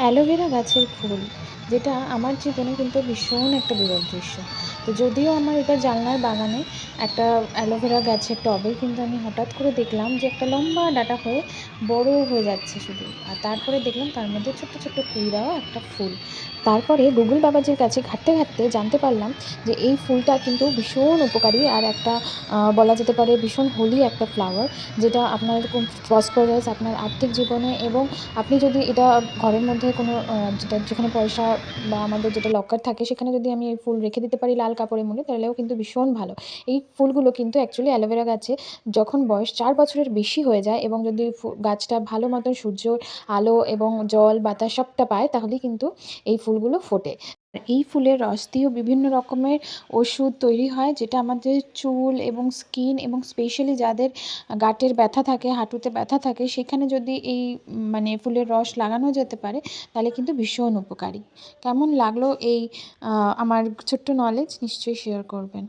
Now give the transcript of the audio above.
Aloe vera গাছের ফুল, যেটা আমার জীবনে কিন্তু ভীষণ একটা বিরল দৃশ্য। তো যদিও আমার এটা জানলার বাগানে একটা অ্যালোভেরা গাছের টবে, কিন্তু আমি হঠাৎ করে দেখলাম যে একটা লম্বা ডাঁটা হয়ে বড় হয়ে যাচ্ছে শুধু। আর তারপরে দেখলাম তার মধ্যে ছোট্ট, ছোট্ট কুঁড়ি দেওয়া একটা ফুল। তারপরে গুগল বাবাজির কাছে ঘাঁটতে, ঘাঁটতে জানতে পারলাম যে এই ফুলটা কিন্তু ভীষণ উপকারী আর একটা বলা যেতে পারে ভীষণ হোলি একটা ফ্লাওয়ার, যেটা আপনার খুব প্রসপারাস আপনার আর্থিক জীবনে, এবং আপনি যদি এটা ঘরের মধ্যে কোনো যেখানে পয়সা বা আমাদের যেটা লকার থাকে সেখানে যদি আমি এই ফুল রেখে দিতে পারি লাল কাপড়ের মধ্যে, তাহলেও কিন্তু ভীষণ ভালো। এই ফুলগুলো কিন্তু অ্যাকচুয়ালি অ্যালোভেরা গাছে যখন বয়স ৪ বছরের বেশি হয়ে যায় এবং যদি গাছটা ভালো মতন সূর্যর আলো এবং জল বাতাস সবটা পায়, তাহলেই কিন্তু এই ফুলগুলো ফোটে। আর এই ফুলের রস দিয়েও বিভিন্ন রকমের ওষুধ তৈরি হয়, যেটা আমাদের চুল এবং স্কিন এবং স্পেশালি যাদের গাঁটের ব্যথা থাকে, হাঁটুতে ব্যথা থাকে, সেখানে যদি এই মানে ফুলের রস লাগানো যেতে পারে, তাহলে কিন্তু ভীষণ উপকারী। কেমন লাগলো এই আমার ছোট্ট নলেজ, নিশ্চয়ই শেয়ার করবেন।